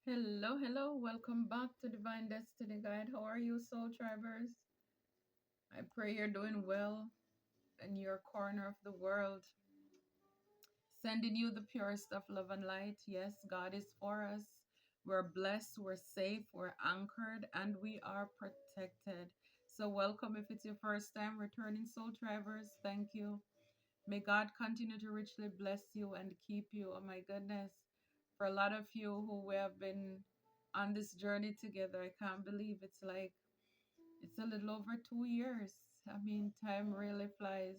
Hello, hello. Welcome back to Divine Destiny Guide. How are you, Soul Tribers? I pray you're doing well in your corner of the world. Sending you the purest of love and light. Yes, God is for us. We're blessed, we're safe, we're anchored, and we are protected. So, welcome if it's your first time returning, Soul Tribers. Thank you. May God continue to richly bless you and keep you. Oh my goodness. For a lot of you who we have been on this journey together, I can't believe it's a little over 2 years. I mean, time really flies.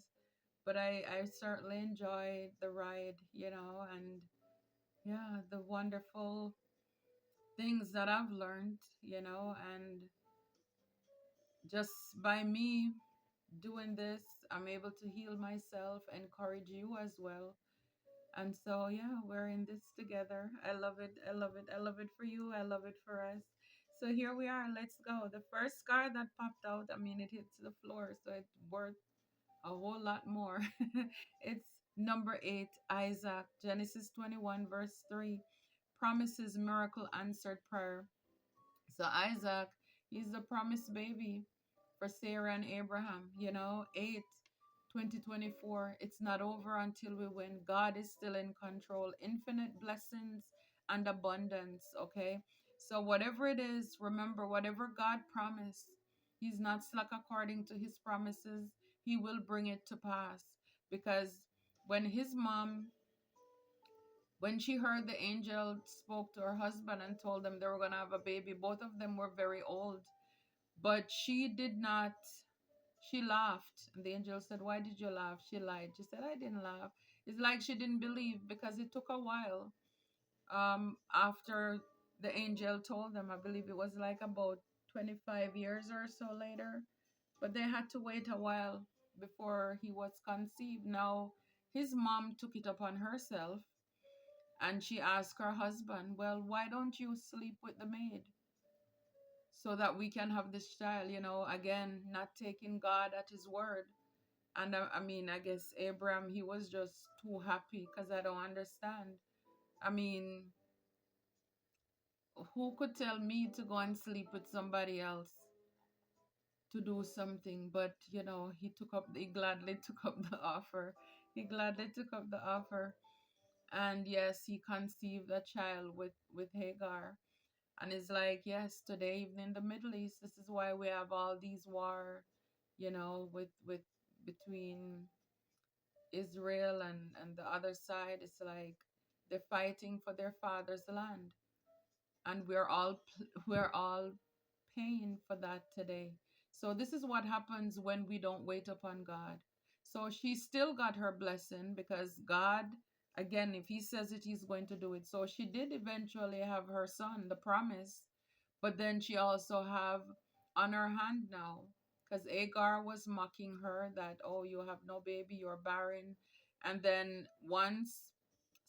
But I certainly enjoyed the ride, and yeah, the wonderful things that I've learned, and just by me doing this, I'm able to heal myself, encourage you as well. And so, yeah, we're in this together. I love it. I love it. I love it for you. I love it for us. So here we are. Let's go. The first card that popped out, I mean, it hits the floor, so it's worth a whole lot more. It's number 8, Isaac, Genesis 21, verse 3. Promises miracle answered prayer. So Isaac, he's the promised baby for Sarah and Abraham. 8, 2024. It's not over until we win. God is still in control. Infinite blessings and abundance. Okay. So whatever it is, remember, whatever God promised, He's not slack according to His promises. He will bring it to pass. Because when his mom, when she heard the angel spoke to her husband and told them they were going to have a baby, both of them were very old. But she did not, she laughed. And the angel said, "Why did you laugh?" She lied. She said, "I didn't laugh." It's like she didn't believe because it took a while. After the angel told them, I believe it was like about 25 years or so later. But they had to wait a while before he was conceived. Now, his mom took it upon herself and she asked her husband, "Well, why don't you sleep with the maid so that we can have this child?" Again, not taking God at his word. And I mean, I guess Abraham, he was just too happy because I don't understand. I mean, who could tell me to go and sleep with somebody else to do something? But, he gladly took up the offer. He gladly took up the offer. And yes, he conceived a child with Hagar. And it's like, yes, today, even in the Middle East, this is why we have all these war, with between Israel and the other side. It's like they're fighting for their father's land, and we're all paying for that today. So this is what happens when we don't wait upon God. So she still got her blessing because God, again, if He says it, He's going to do it. So she did eventually have her son, the promise, but then she also have on her hand now, because Agar was mocking her that, "Oh, you have no baby, you're barren." And then once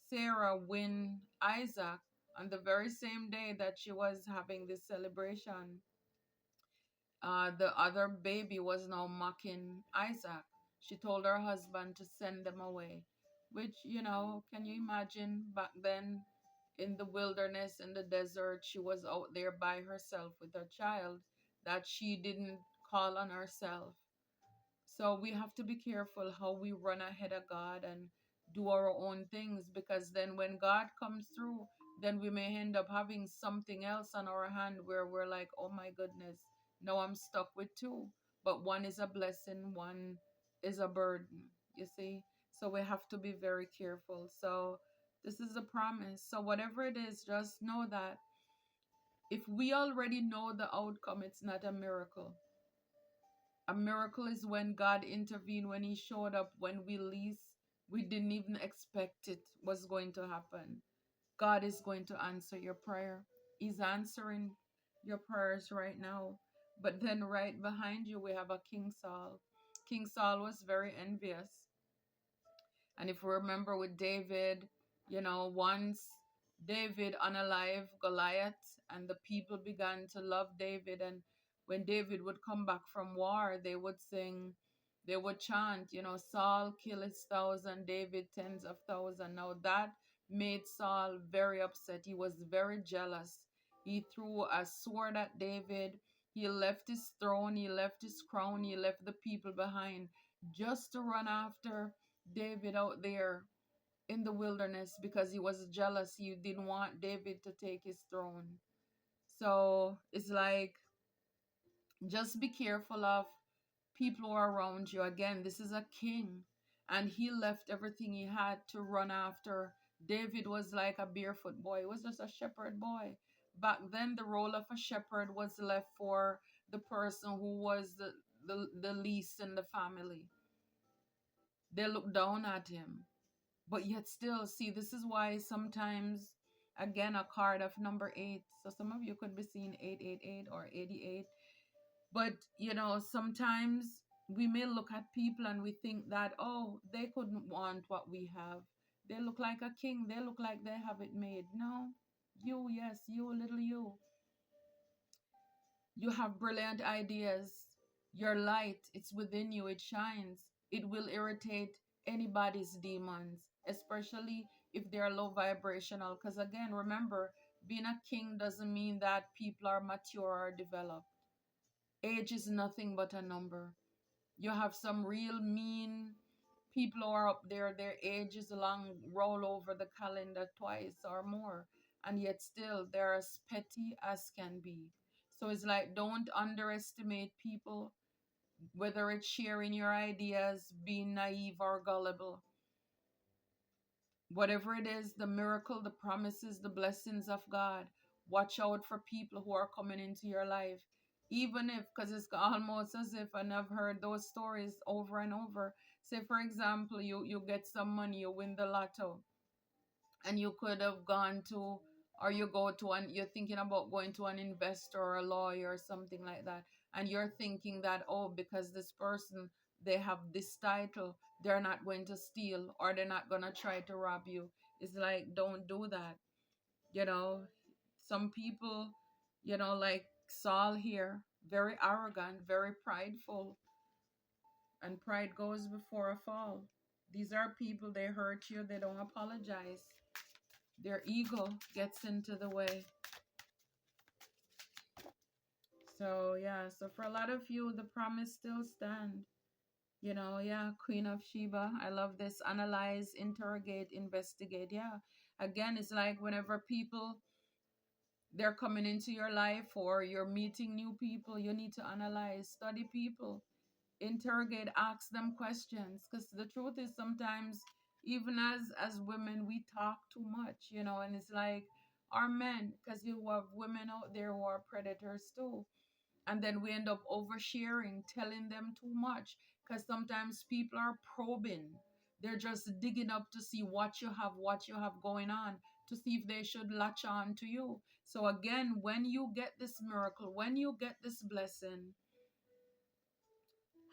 Sarah win Isaac, on the very same day that she was having this celebration, the other baby was now mocking Isaac. She told her husband to send them away, which, can you imagine back then in the wilderness, in the desert, she was out there by herself with her child that she didn't call on herself. So we have to be careful how we run ahead of God and do our own things, because then when God comes through, then we may end up having something else on our hand where we're like, "Oh my goodness, now I'm stuck with two." But one is a blessing, one is a burden, you see? So we have to be very careful. So this is a promise. So whatever it is, just know that if we already know the outcome, it's not a miracle. A miracle is when God intervened, when He showed up, when we didn't even expect it was going to happen. God is going to answer your prayer. He's answering your prayers right now. But then right behind you, we have a King Saul. King Saul was very envious. And if we remember with David, once David unalive Goliath, and the people began to love David. And when David would come back from war, they would sing, they would chant, Saul kill his thousand, David tens of thousand. Now that made Saul very upset. He was very jealous. He threw a sword at David. He left his throne, he left his crown, he left the people behind just to run after David out there in the wilderness because he was jealous. He didn't want David to take his throne. So it's like, just be careful of people who are around you. Again, this is a king, and he left everything he had to run after. David was like a barefoot boy, he was just a shepherd boy. Back then, the role of a shepherd was left for the person who was the least in the family. They looked down at him. But yet still, see, this is why sometimes, again, a card of number 8. So some of you could be seeing 888 or 88. But sometimes we may look at people and we think that, oh, they couldn't want what we have. They look like a king, they look like they have it made. No, you, yes, you, little you have brilliant ideas. Your light, it's within you, it shines. It will irritate anybody's demons, especially if they're low vibrational. Because again, remember, being a king doesn't mean that people are mature or developed. Age is nothing but a number. You have some real mean people who are up there, their age is long, roll over the calendar twice or more, and yet still they're as petty as can be. So it's like, don't underestimate people, whether it's sharing your ideas, being naive or gullible. Whatever it is, the miracle, the promises, the blessings of God, watch out for people who are coming into your life. Even if, because it's almost as if, and I've heard those stories over and over. Say, for example, you get some money, you win the lotto, and you could have gone to, or you go to, and you're thinking about going to an investor or a lawyer or something like that, and you're thinking that, oh, because this person, they have this title, they're not going to steal, or they're not going to try to rob you. It's like, don't do that. you know some people, like Saul here, very arrogant, very prideful, and pride goes before a fall. These are people, they hurt you, they don't apologize. Their ego gets into the way. So yeah, so for a lot of you, the promise still stand. Yeah, Queen of Sheba. I love this. Analyze, interrogate, investigate. Yeah. Again, it's like whenever people, they're coming into your life or you're meeting new people, you need to analyze, study people, interrogate, ask them questions. Because the truth is, sometimes even as women, we talk too much, and it's like, our men, because you have women out there who are predators too, and then we end up oversharing, telling them too much, because sometimes people are probing. They're just digging up to see what you have going on, to see if they should latch on to you. So again, when you get this miracle, when you get this blessing,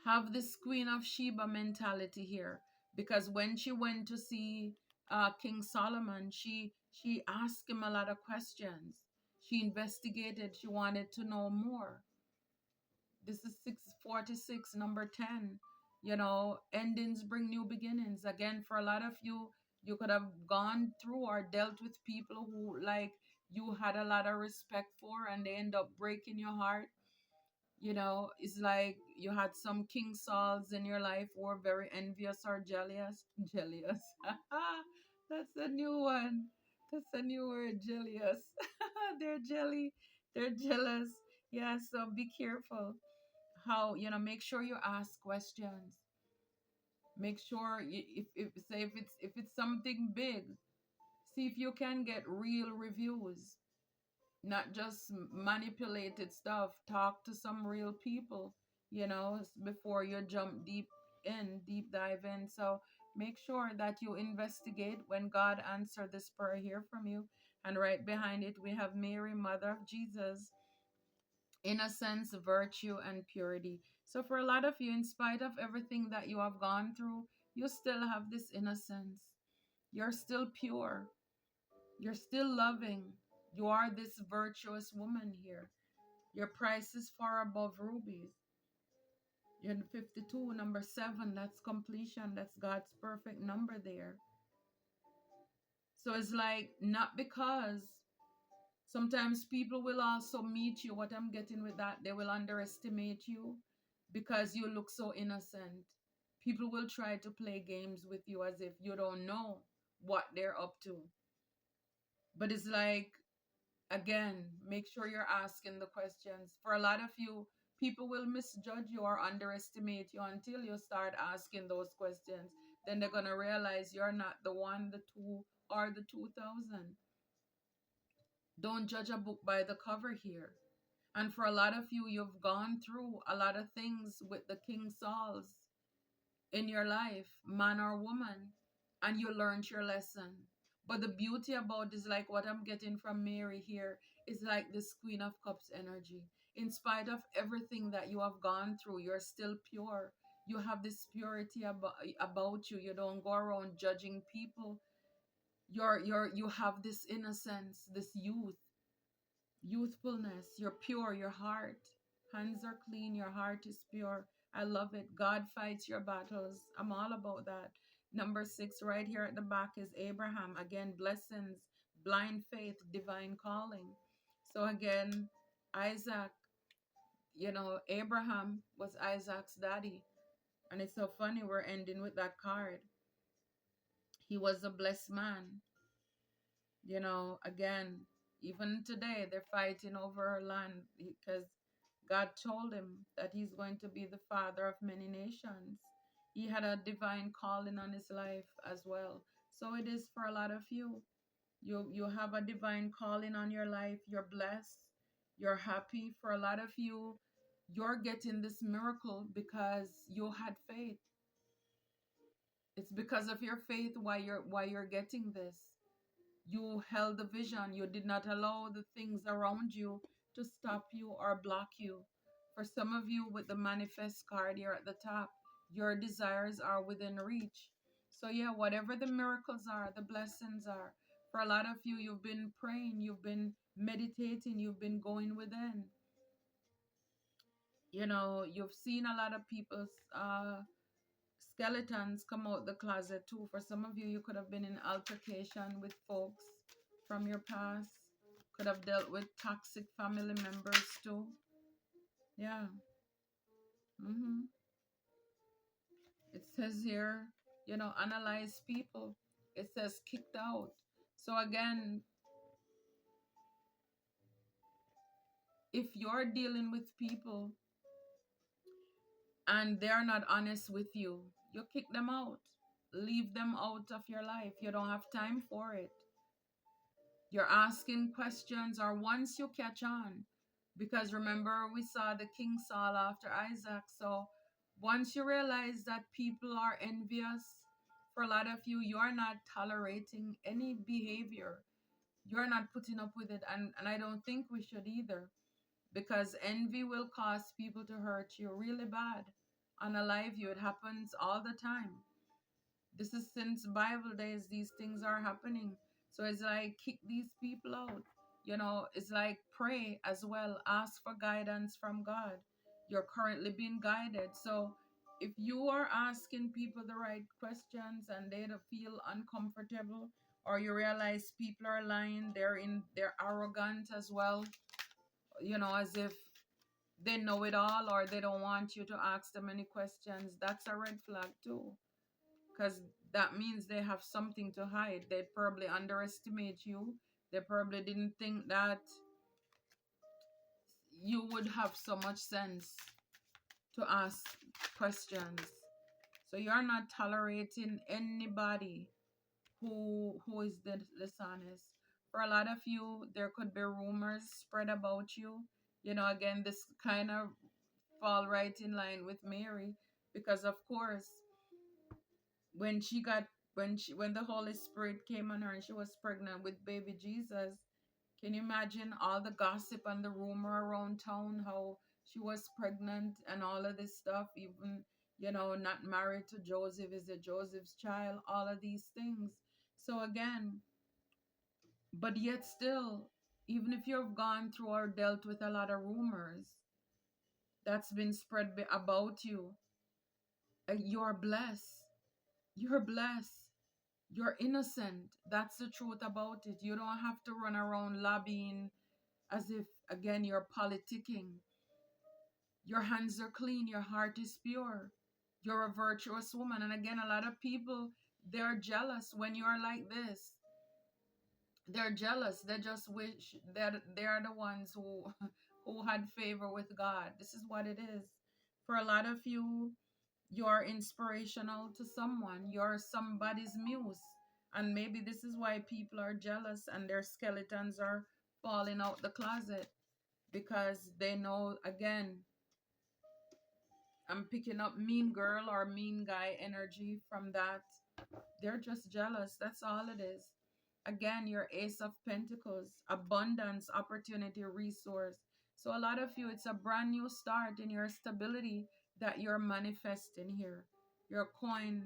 have this Queen of Sheba mentality here. Because when she went to see King Solomon, she asked him a lot of questions. She investigated, she wanted to know more. This is 646, number 10. Endings bring new beginnings. Again, for a lot of you, you could have gone through or dealt with people who, like, you had a lot of respect for, and they end up breaking your heart. It's like you had some King Sauls in your life who were very envious or jealous. Jealous. That's a new one. That's a new word, jealous. They're jelly. They're jealous. Yeah, so be careful. How, make sure you ask questions. Make sure if say if it's something big, see if you can get real reviews, not just manipulated stuff. Talk to some real people, before you jump deep dive in. So make sure that you investigate when God answered this prayer here from you. And right behind it, we have Mary, Mother of Jesus, innocence, virtue, and purity. So for a lot of you, in spite of everything that you have gone through, you still have this innocence. You're still pure. You're still loving. You are this virtuous woman here. Your price is far above rubies. You're in 52, number 7. That's completion. That's God's perfect number there. So it's like, not because sometimes people will also meet you. What I'm getting with that, they will underestimate you because you look so innocent. People will try to play games with you as if you don't know what they're up to. But it's like, again, make sure you're asking the questions. For a lot of you, people will misjudge you or underestimate you until you start asking those questions. Then they're going to realize you're not the one, the two, or the 2000. Don't judge a book by the cover here. And for a lot of you, you've gone through a lot of things with the King Sauls in your life, man or woman, and you learned your lesson. But the beauty about is like what I'm getting from Mary here is like this Queen of Cups energy. In spite of everything that you have gone through, you're still pure. You have this purity about you. You don't go around judging people. You have this innocence, this youthfulness. You're pure, your heart. Hands are clean, your heart is pure. I love it. God fights your battles. I'm all about that. Number 6, right here at the back, is Abraham. Again, blessings, blind faith, divine calling. So, again, Isaac, Abraham was Isaac's daddy. And it's so funny we're ending with that card. He was a blessed man. Again, even today they're fighting over her land because God told him that he's going to be the father of many nations. He had a divine calling on his life as well. So it is for a lot of you. You have a divine calling on your life. You're blessed. You're happy. For a lot of you, you're getting this miracle because you had faith. It's because of your faith why you're getting this. You held the vision. You did not allow the things around you to stop you or block you. For some of you, with the manifest card here at the top, your desires are within reach. So, yeah, whatever the miracles are, the blessings are. For a lot of you, you've been praying, you've been meditating, you've been going within. You've seen a lot of people's skeletons come out the closet too. For some of you, you could have been in altercation with folks from your past, could have dealt with toxic family members too. Yeah. hmm It says here, analyze people. It says kicked out. So again, if you're dealing with people and they're not honest with you, you kick them out. Leave them out of your life. You don't have time for it. You're asking questions, or once you catch on, because remember, we saw the King Saul after Isaac. So once you realize that people are envious, for a lot of you, you're not tolerating any behavior. You're not putting up with it. And I don't think we should either, because envy will cause people to hurt you really bad. Unalive you. It happens all the time. This is since Bible days, these things are happening. So it's like kick these people out. It's like pray as well. Ask for guidance from God. You're currently being guided. So if you are asking people the right questions and they don't feel uncomfortable, or you realize people are lying, they're arrogant as well, as if they know it all or they don't want you to ask them any questions, that's a red flag too, because that means they have something to hide. They probably underestimate you. They probably didn't think that you would have so much sense to ask questions. So you're not tolerating anybody who is dishonest. For a lot of you, there could be rumors spread about you. Again, this kind of fall right in line with Mary, because of course when she got when the Holy Spirit came on her and she was pregnant with baby Jesus, can you imagine all the gossip and the rumor around town how she was pregnant and all of this stuff, even not married to Joseph, is it Joseph's child, all of these things. So again, but yet still, even if you've gone through or dealt with a lot of rumors that's been spread about you, you're blessed. You're blessed. You're innocent. That's the truth about it. You don't have to run around lobbying as if, again, you're politicking. Your hands are clean, your heart is pure. You're a virtuous woman. And again, a lot of people, they're jealous when you're like this. They're jealous. They just wish that they're the ones who who had favor with God. This is what it is. For a lot of you, you're inspirational to someone. You're somebody's muse. And maybe this is why people are jealous and their skeletons are falling out the closet, because they know, again, I'm picking up mean girl or mean guy energy from that. They're just jealous. That's all it is. Again, your Ace of Pentacles, abundance, opportunity, resource. So a lot of you, it's a brand new start in your stability that you're manifesting here. Your coin,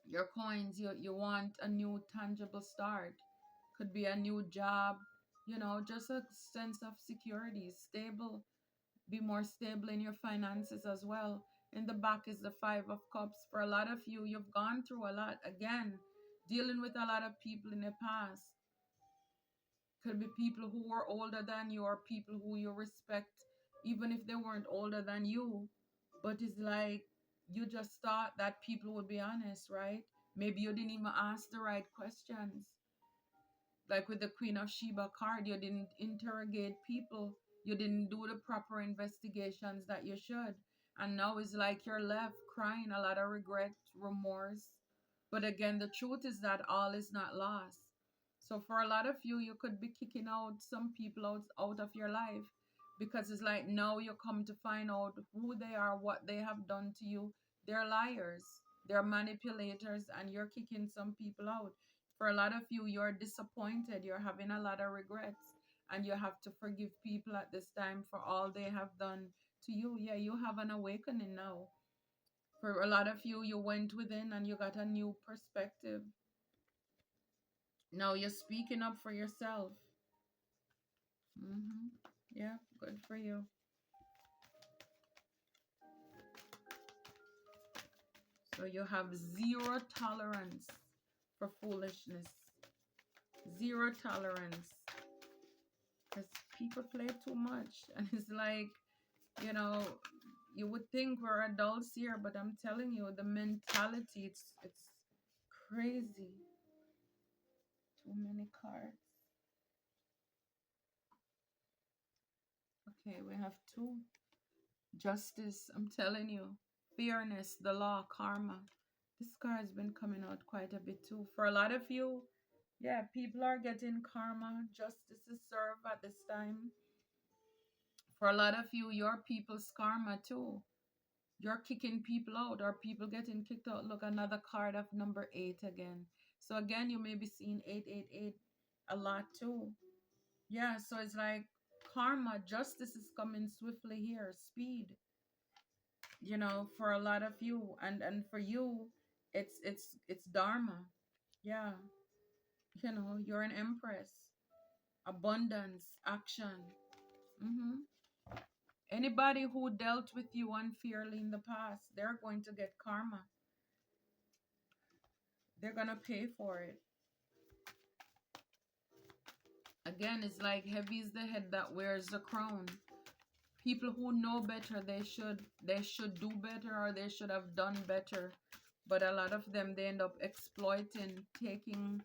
your coins, you want a new tangible start. Could be a new job, just a sense of security, stable, be more stable in your finances as well. In the back is the Five of Cups. For a lot of you, you've gone through a lot. Again, dealing with a lot of people in the past. Could be people who were older than you or people who you respect, even if they weren't older than you. But it's like you just thought that people would be honest, right? Maybe you didn't even ask the right questions. Like with the Queen of Sheba card, you didn't interrogate people. You didn't do the proper investigations that you should. And now it's like you're left crying a lot of regret, remorse. But again, the truth is that all is not lost. So for a lot of you, you could be kicking out some people out of your life, because it's like now you come to find out who they are, what they have done to you. They're liars, they're manipulators, and you're kicking some people out. For a lot of you, you're disappointed, you're having a lot of regrets, and you have to forgive people at this time for all they have done to you. Yeah, you have an awakening now. For a lot of you, you went within and you got a new perspective. Now you're speaking up for yourself. Yeah, good for you. So you have zero tolerance for foolishness. Zero tolerance. Because people play too much. And it's like, you know, you would think we're adults here, but I'm telling you, the mentality, it's crazy. Too many cards. Okay, we have two. Justice, I'm telling you. Fairness, the law, karma. This card's been coming out quite a bit too. For a lot of you, yeah, people are getting karma. Justice is served at this time. For a lot of you, your people's karma too. You're kicking people out or people getting kicked out. Look, another card of number 8 again. So again, you may be seeing 888 a lot too. Yeah, so it's like karma, justice is coming swiftly here. Speed. For a lot of you, and for you, it's dharma. Yeah, you're an empress. Abundance, action. hmm Anybody who dealt with you unfairly in the past, they're going to get karma. They're gonna pay for it. Again, it's like heavy is the head that wears the crown. People who know better, they should do better, or they should have done better. But a lot of them, they end up exploiting, taking,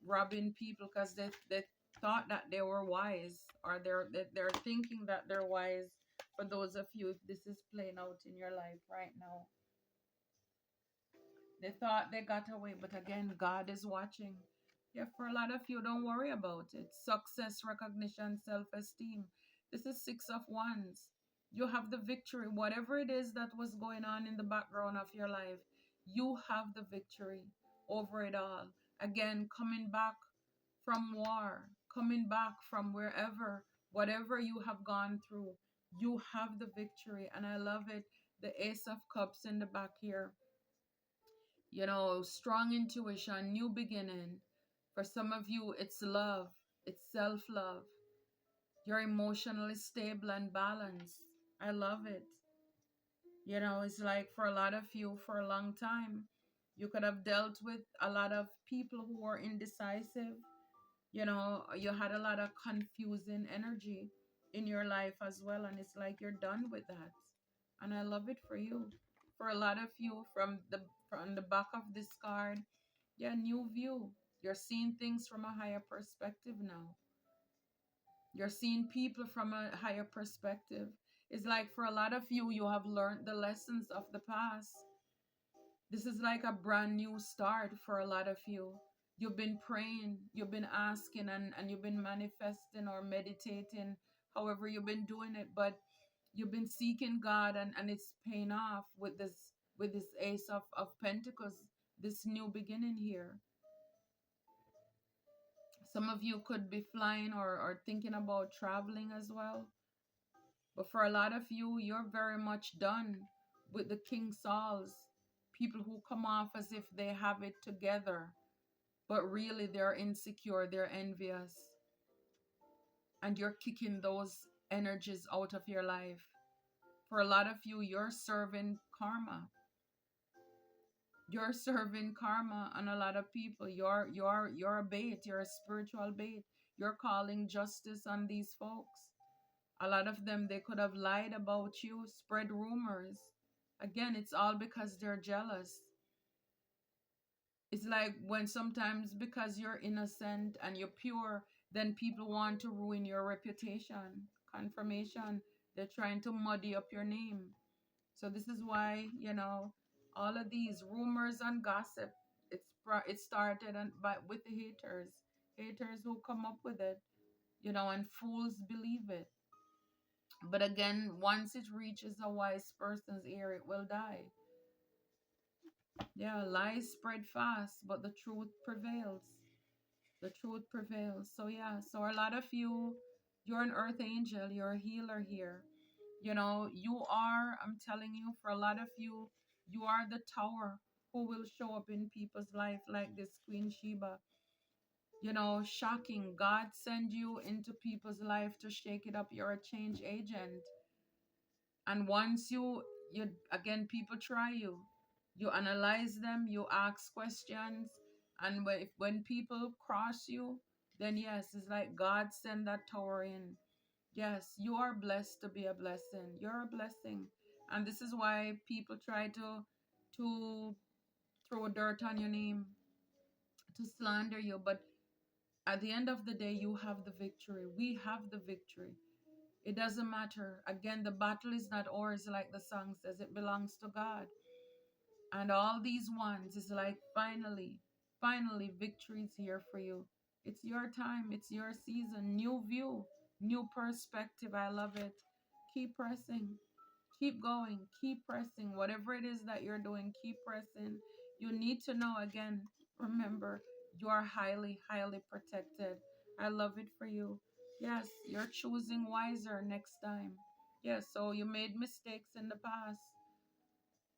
robbing people because they thought that they were wise, or they're thinking that they're wise. For those of you, if this is playing out in your life right now, they thought they got away, but again, God is watching. Yeah, for a lot of you, don't worry about it. Success, recognition, self-esteem. This is Six of Wands. You have the victory. Whatever it is that was going on in the background of your life, you have the victory over it all. Again, coming back from war, coming back from wherever, whatever you have gone through, you have the victory. And I love it. The Ace of Cups in the back here. Strong intuition, new beginning. For some of you, it's love, it's self love. You're emotionally stable and balanced. I love it. It's like for a lot of you, for a long time, You could have dealt with a lot of people who were indecisive. You had a lot of confusing energy in your life as well, and it's like you're done with that. And I love it for you. For a lot of you, from the back of this card, yeah, new view. You're seeing things from a higher perspective now. You're seeing people from a higher perspective. It's like for a lot of you, you have learned the lessons of the past. This is like a brand new start for a lot of you. You've been praying, you've been asking, and you've been manifesting or meditating, however you've been doing it, but you've been seeking God, and it's paying off with this Ace of Pentacles, this new beginning here. Some of you could be flying or thinking about traveling as well. But for a lot of you, you're very much done with the King Sauls, people who come off as if they have it together, but really they're insecure, they're envious, and you're kicking those energies out of your life. For a lot of you, you're serving karma. You're serving karma on a lot of people. You're a bait, you're a spiritual bait. You're calling justice on these folks. A lot of them, they could have lied about you, spread rumors. Again, it's all because they're jealous. It's like when sometimes because you're innocent and you're pure, then people want to ruin your reputation, confirmation. They're trying to muddy up your name. So this is why, all of these rumors and gossip, it started with the haters who come up with it, and fools believe it. But again, once it reaches a wise person's ear, it will die. Yeah, lies spread fast, but the truth prevails. The truth prevails. So yeah, so a lot of you, you're an earth angel, you're a healer here. I'm telling you, for a lot of you, you are the tower who will show up in people's life like this Queen Sheba. Shocking. God send you into people's life to shake it up. You're a change agent. And once you again, people try you. You analyze them, you ask questions, and when people cross you, then yes, it's like God send that tower in. Yes, you are blessed to be a blessing. You're a blessing. And this is why people try to throw dirt on your name, to slander you. But at the end of the day, you have the victory. We have the victory. It doesn't matter. Again, the battle is not ours, like the song says. It belongs to God. And all these ones is like finally, victory is here for you. It's your time. It's your season. New view, new perspective. I love it. Keep pressing. Keep going. Keep pressing. Whatever it is that you're doing, keep pressing. You need to know again, remember, you are highly, highly protected. I love it for you. Yes, you're choosing wiser next time. Yes, so you made mistakes in the past,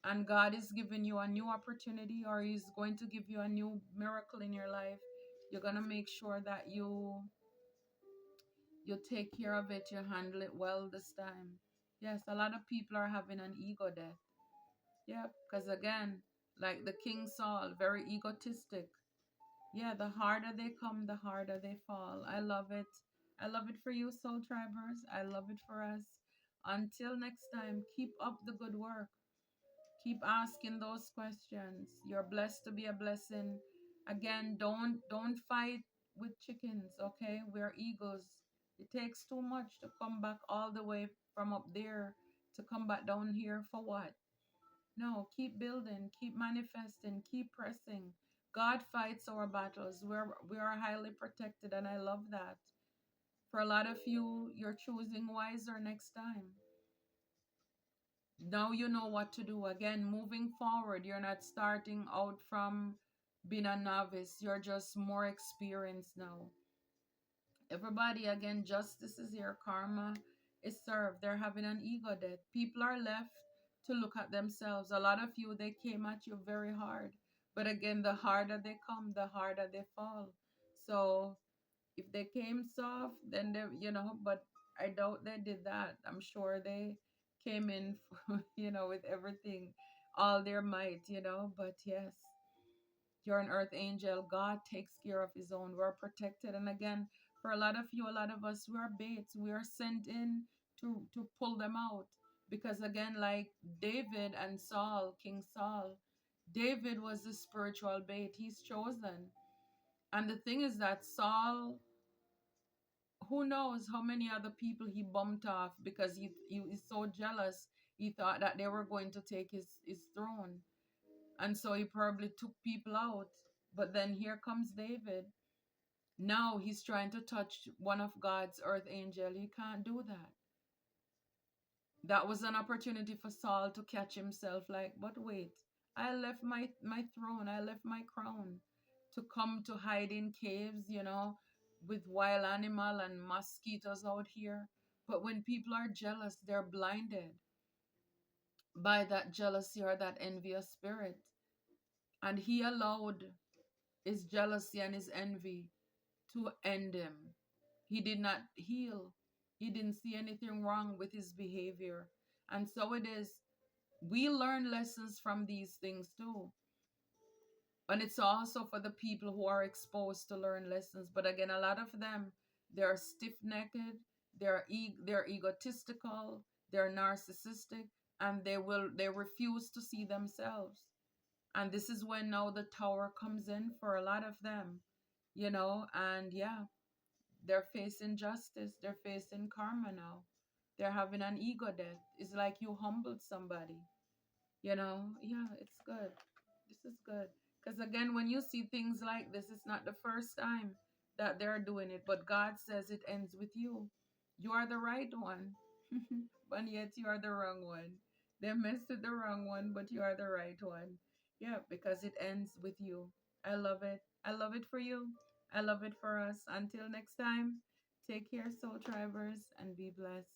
and God is giving you a new opportunity, or He's going to give you a new miracle in your life. You're going to make sure that you take care of it, you handle it well this time. Yes, a lot of people are having an ego death. Yeah, because again, like the King Saul, very egotistic. Yeah, the harder they come, the harder they fall. I love it. I love it for you, Soul Tribers. I love it for us. Until next time, keep up the good work. Keep asking those questions. You're blessed to be a blessing. Again, don't fight with chickens, okay? We're eagles. It takes too much to come back all the way from up there to come back down here for what? No, keep building, keep manifesting, keep pressing. God fights our battles. We are highly protected, and I love that. For a lot of you, you're choosing wiser next time. Now you know what to do. Again, moving forward, you're not starting out from being a novice. You're just more experienced now. Everybody, again, justice is here. Karma is served. They're having an ego death. People are left to look at themselves. A lot of you, they came at you very hard. But again, the harder they come, the harder they fall. So if they came soft, then but I doubt they did that. I'm sure they came in, with everything, all their might, but yes. You're an earth angel. God takes care of his own. We're protected. And again, for a lot of you, a lot of us, we are baits. We are sent in to pull them out. Because again, like David and Saul, King Saul, David was the spiritual bait. He's chosen. And the thing is that Saul, who knows how many other people he bumped off because he is so jealous. He thought that they were going to take his throne. And so he probably took people out. But then here comes David. Now he's trying to touch one of God's earth angel. He can't do that. That was an opportunity for Saul to catch himself like, but wait, I left my throne, I left my crown to come to hide in caves, with wild animal and mosquitoes out here. But when people are jealous, they're blinded by that jealousy or that envious spirit. And he allowed his jealousy and his envy to end him. He did not heal. He didn't see anything wrong with his behavior. And so it is. We learn lessons from these things too. And it's also for the people who are exposed to learn lessons. But again, a lot of them, they're stiff-necked, they're egotistical, they're narcissistic, and they refuse to see themselves. And this is when now the tower comes in for a lot of them, and yeah, they're facing justice, they're facing karma now. They're having an ego death. It's like you humbled somebody. Yeah, it's good. This is good. Because again, when you see things like this, it's not the first time that they're doing it, but God says it ends with you. You are the right one, but yet you are the wrong one. They messed with the wrong one, but you are the right one. Yeah, because it ends with you. I love it. I love it for you. I love it for us. Until next time, take care, soul tribers, and be blessed.